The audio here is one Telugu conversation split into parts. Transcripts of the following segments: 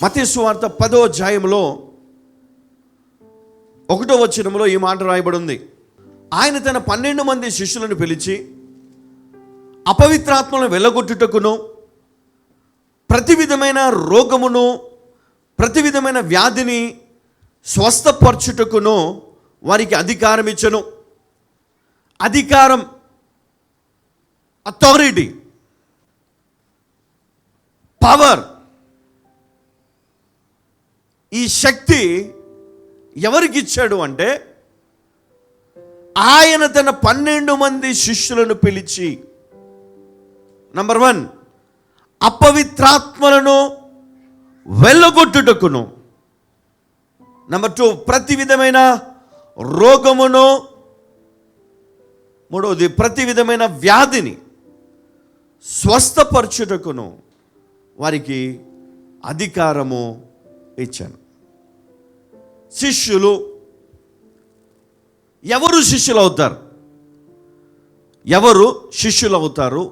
మత్తయి సువార్త 10వ అధ్యాయంలో 1వ వచనంలో ఈ మాట రాయబడి ఉంది. ఆయన తన 12 మంది శిష్యులను పిలిచి అపవిత్రాత్మలను వెళ్ళగొట్టుటకును, ప్రతి విధమైన రోగమును, ప్రతి విధమైన వ్యాధిని స్వస్థపరచుటకును వారికి అధికారం ఇచ్చెను. అధికారం, అథారిటీ, పవర్, ఈ శక్తి ఎవరికి ఇచ్చాడు అంటే ఆయన తన 12 మంది శిష్యులను పిలిచి, నంబర్ 1, అపవిత్రాత్మలను వెళ్ళగొట్టుటకును, నంబర్ 2, ప్రతి విధమైన రోగమును, 3వది ప్రతి విధమైన వ్యాధిని స్వస్థపరచుటకును వారికి అధికారము ఇచ్చాను. శిష్యులు ఎవరు శిష్యులు అవుతారు? ఎవరు శిష్యులు అవుతారు?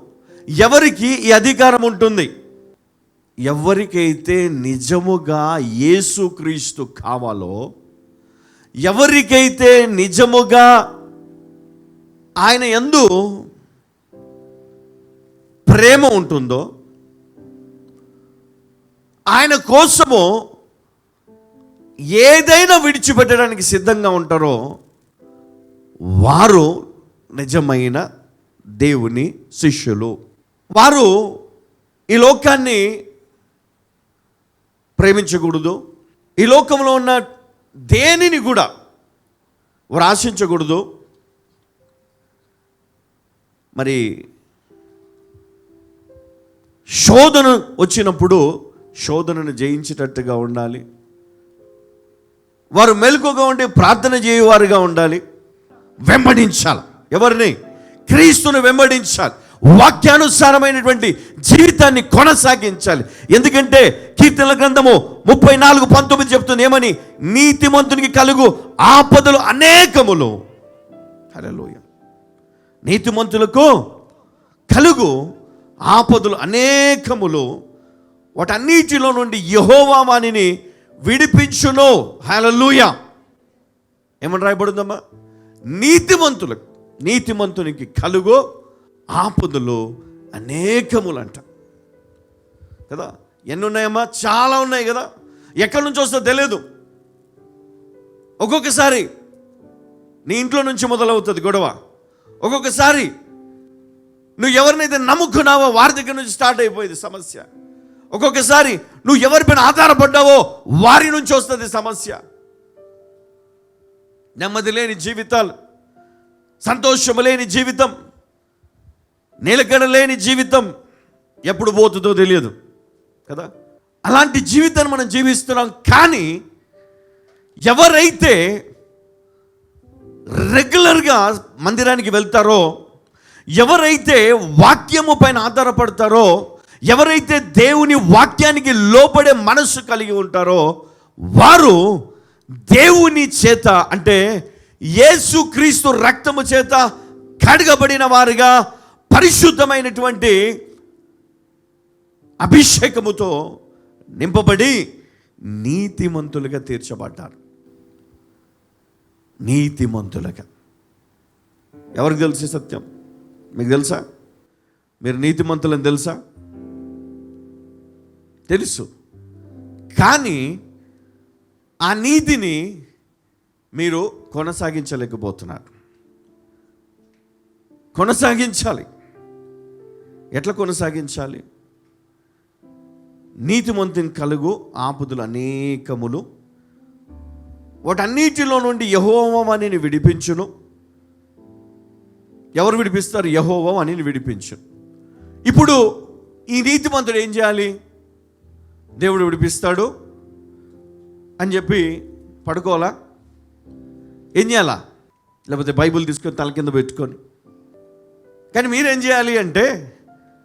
ఎవరికి ఈ అధికారం ఉంటుంది? ఎవరికైతే నిజముగా యేసుక్రీస్తు కావాలో, ఎవరికైతే నిజముగా ఆయన యందు ప్రేమ ఉంటుందో, ఆయన కోసము ఏదైనా విడిచిపెట్టడానికి సిద్ధంగా ఉంటారో వారు నిజమైన దేవుని శిష్యులు. వారు ఈ లోకాన్ని ప్రేమించకూడదు, ఈ లోకంలో ఉన్న దేనిని కూడా వారు ఆశించకూడదు. మరి శోధన వచ్చినప్పుడు శోధనను జయించేటట్టుగా ఉండాలి. వారు మెలకుగా ఉండి ప్రార్థన చేయవారుగా ఉండాలి. వెంబడించాలి. ఎవరిని? క్రీస్తును వెంబడించాలి. వాక్యానుసారమైనటువంటి జీవితాన్ని కొనసాగించాలి. ఎందుకంటే కీర్తనల గ్రంథము 34:19 చెప్తుంది ఏమని? నీతిమంతునికి కలుగు ఆపదలు అనేకములు. హల్లెలూయా. నీతిమంతులకు కలుగు ఆపదలు అనేకములు, వాటన్నిటిలో నుండి యెహోవా వానిని విడిపించును. హల్లెలూయా. ఏమని రాయబడిందమ్మా? నీతిమంతునికి కలుగు ఆపదలు అనేకములంట కదా. ఎన్ని ఉన్నాయమ్మా? చాలా ఉన్నాయి కదా. ఎక్కడి నుంచి వస్తుందో తెలియదు. ఒక్కొక్కసారి నీ ఇంట్లో నుంచి మొదలవుతుంది గొడవ. ఒక్కొక్కసారి నువ్వు ఎవరినైతే నమ్ముకున్నావో వారి దగ్గర నుంచి స్టార్ట్ అయిపోయింది సమస్య. ఒక్కొక్కసారి నువ్వు ఎవరిపైన ఆధారపడ్డావో వారి నుంచి వస్తుంది సమస్య. నెమ్మది లేని జీవితాలు, సంతోషము లేని జీవితం, నిలకడ లేని జీవితం ఎప్పుడు పోతుందో తెలియదు కదా. అలాంటి జీవితాన్ని మనం జీవిస్తున్నాం. కానీ ఎవరైతే రెగ్యులర్గా మందిరానికి వెళ్తారో, ఎవరైతే వాక్యము పైన ఆధారపడతారో, ఎవరైతే దేవుని వాక్యానికి లోబడే మనస్సు కలిగి ఉంటారో వారు దేవుని చేత, అంటే యేసుక్రీస్తు రక్తము చేత కడగబడిన వారుగా, పరిశుద్ధమైనటువంటి అభిషేకముతో నింపబడి నీతిమంతులుగా తీర్చబడ్డారు. నీతిమంతులుగా. ఎవరికి తెలిసే సత్యం? మీకు తెలుసా? మీరు నీతిమంతులని తెలుసా? తెలుసు. కానీ ఆ నీతిని మీరు కొనసాగించలేకపోతున్నారు. కొనసాగించాలి. ఎట్లా కొనసాగించాలి? నీతిమంతుని కలుగు ఆపదలు అనేకములు, వాటన్నిటిలో నుండి యెహోవా వానిని విడిపించును. ఎవరు విడిపిస్తారు? యెహోవా వానిని విడిపించును. ఇప్పుడు ఈ నీతిమంతుడు ఏం చేయాలి? దేవుడు విడిపిస్తాడు అని చెప్పి పడుకోవాలా? ఏం చేయాలా? లేకపోతే బైబిల్ తీసుకొని తల కింద పెట్టుకొని? కానీ మీరేం చేయాలి అంటే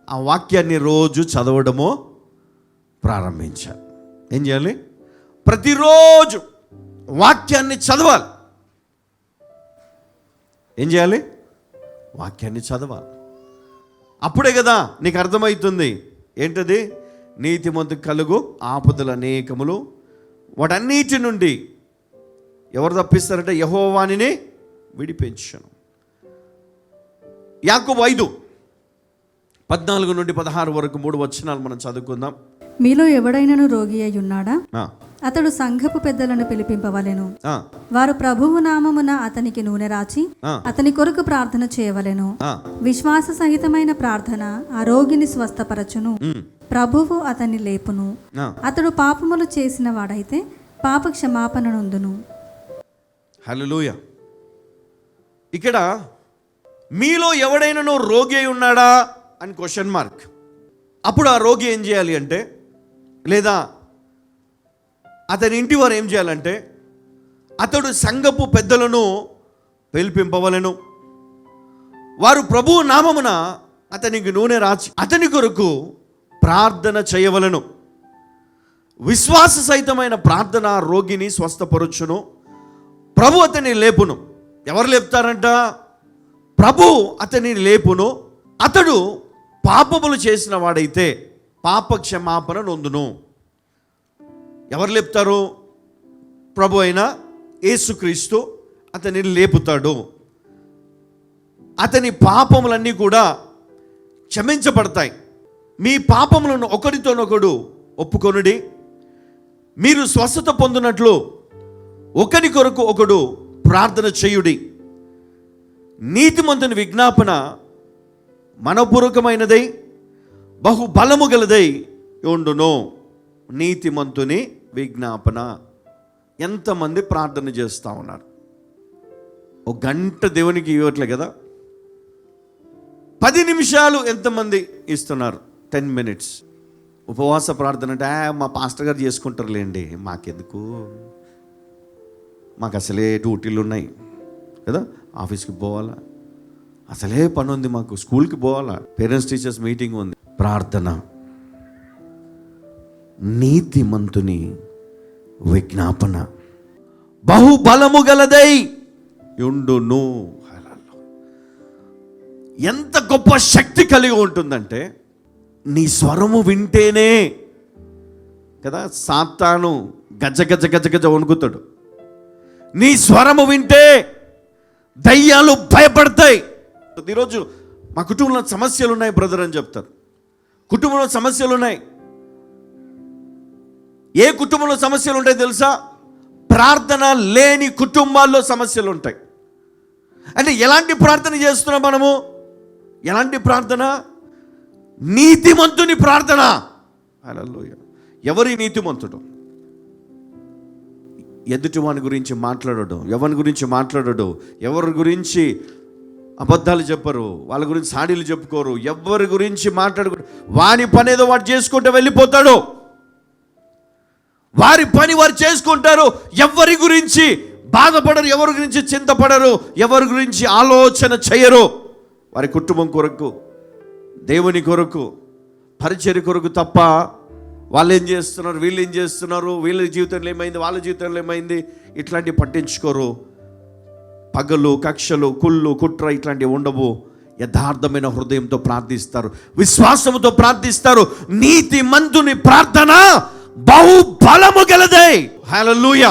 ఆ వాక్యాన్ని రోజు చదవడమో ప్రారంభించాలి. ఏం చేయాలి? ప్రతిరోజు వాక్యాన్ని చదవాలి. ఏం చేయాలి? వాక్యాన్ని చదవాలి. అప్పుడే కదా నీకు అర్థమవుతుంది ఏంటది నీతిమంతుకు కలుగు ఆపదలు అనేకములు, వాటన్నిటి నుండి ఎవరు తప్పిస్తారంటే యెహోవానినే విడిపించును. యాకోబు 5:14 నుండి 16 వరకు 3 వచనాలు మనం చదువుకుందాం. మీలో ఎవడైనను రోగి అయి ఉన్నాడా? అతడు సంఘపు పెద్దలను పిలిపింపవలెను. వారు ప్రభువు నామమున అతనికి నూనె రాచి అతని కొరకు ప్రార్థన చేయవలెను. విశ్వాస సహితమైన ప్రార్థన ఆ రోగిని స్వస్థపరచును. ప్రభువు అతన్ని లేపును. అతడు పాపములు చేసిన వాడైతే పాప క్షమాపణ నొందును. హల్లెలూయా. ఇక్కడ మీలో ఎవడైనానో రోగి అయి ఉన్నాడా అని క్వశ్చన్ మార్క్. అప్పుడు ఆ రోగి ఏం చేయాలి అంటే, లేదా అతని ఇంటి వారు ఏం చేయాలంటే, అతడు సంఘపు పెద్దలను పిలిపింపవలెను. వారు ప్రభువు నామమున అతనికి నూనె రాచి అతని కొరకు ప్రార్థన చేయవలెను. విశ్వాస సహితమైన ప్రార్థన రోగిని స్వస్థపరచును. ప్రభు అతని లేపును. ఎవరు లేపుతారంట? ప్రభు అతని లేపును. అతడు పాపములు చేసిన వాడైతే పాప క్షమాపణ నొందును. ఎవరు లేపుతారు? ప్రభు అయిన యేసుక్రీస్తు అతనిని లేపుతాడు. అతని పాపములన్నీ కూడా క్షమించబడతాయి. మీ పాపములను ఒకరితోనొకడు ఒప్పుకొనుడి, మీరు స్వస్థత పొందినట్లు ఒకరి కొరకు ఒకడు ప్రార్థన చేయుడి. నీతిమంతుని విజ్ఞాపన మనపూర్వకమైనదై బహు బలము గలదై ఉండును. నీతిమంతుని విజ్ఞాపన. ఎంతమంది ప్రార్థన చేస్తూ ఉన్నారు? ఒక గంట దేవునికి ఇవ్వట్లే కదా. 10 నిమిషాలు ఎంతమంది ఇస్తున్నారు? 10 minutes ఉపవాస ప్రార్థన అంటే మా పాస్టర్ గారు చేసుకుంటారులేండి, మాకెందుకు, మాకు అసలే డ్యూటీలు ఉన్నాయి కదా, ఆఫీస్కి పోవాలా, అసలే పని ఉంది, మాకు స్కూల్కి పోవాలా, పేరెంట్స్ టీచర్స్ మీటింగ్ ఉంది. ప్రార్థన నీతిమంతుని విజ్ఞాపన బహుబలము గలదై ఉండును. ఎంత గొప్ప శక్తి కలిగి ఉంటుందంటే, నీ స్వరము వింటేనే కదా సాతాను గజ గజ గజ గజ వణుకుతాడు. నీ స్వరము వింటే దయ్యాలు భయపడతాయి. ఈరోజు మా కుటుంబంలో సమస్యలు ఉన్నాయి బ్రదర్ అని చెప్తారు. కుటుంబంలో సమస్యలు ఉన్నాయి. ఏ కుటుంబంలో సమస్యలు ఉంటాయి తెలుసా? ప్రార్థన లేని కుటుంబాల్లో సమస్యలు ఉంటాయి. అంటే ఎలాంటి ప్రార్థన చేస్తున్నాం మనము? ఎలాంటి ప్రార్థన? నీతిమంతుని ప్రార్థన. హల్లెలూయా. ఎవరి నీతిమంతుడు? ఎదుటి వాని గురించి మాట్లాడడు, ఎవరి గురించి మాట్లాడడు, ఎవరి గురించి అబద్ధాలు చెప్పరు, వాళ్ళ గురించి సాడీలు చెప్పుకోరు, ఎవరి గురించి మాట్లాడకూడదు. వాని పని ఏదో వాడు చేసుకుంటూ వెళ్ళిపోతాడు. వారి పని వారు చేసుకుంటారు. ఎవరి గురించి బాధపడరు, ఎవరి గురించి చింతపడరు, ఎవరి గురించి ఆలోచన చేయరు. వారి కుటుంబం కొరకు, దేవుని కొరకు, పరిచర్య కొరకు తప్ప వాళ్ళు ఏం చేస్తున్నారు, వీళ్ళు ఏం చేస్తున్నారు, వీళ్ళ జీవితంలో ఏమైంది, వాళ్ళ జీవితంలో ఏమైంది, ఇట్లాంటివి పట్టించుకోరు. పగలు, కక్షలు, కుళ్ళు, కుట్ర ఇట్లాంటివి ఉండవు. యథార్థమైన హృదయంతో ప్రార్థిస్తారు, విశ్వాసముతో ప్రార్థిస్తారు. నీతిమంతుని ప్రార్థన బహు బలము గలదై. హల్లెలూయా.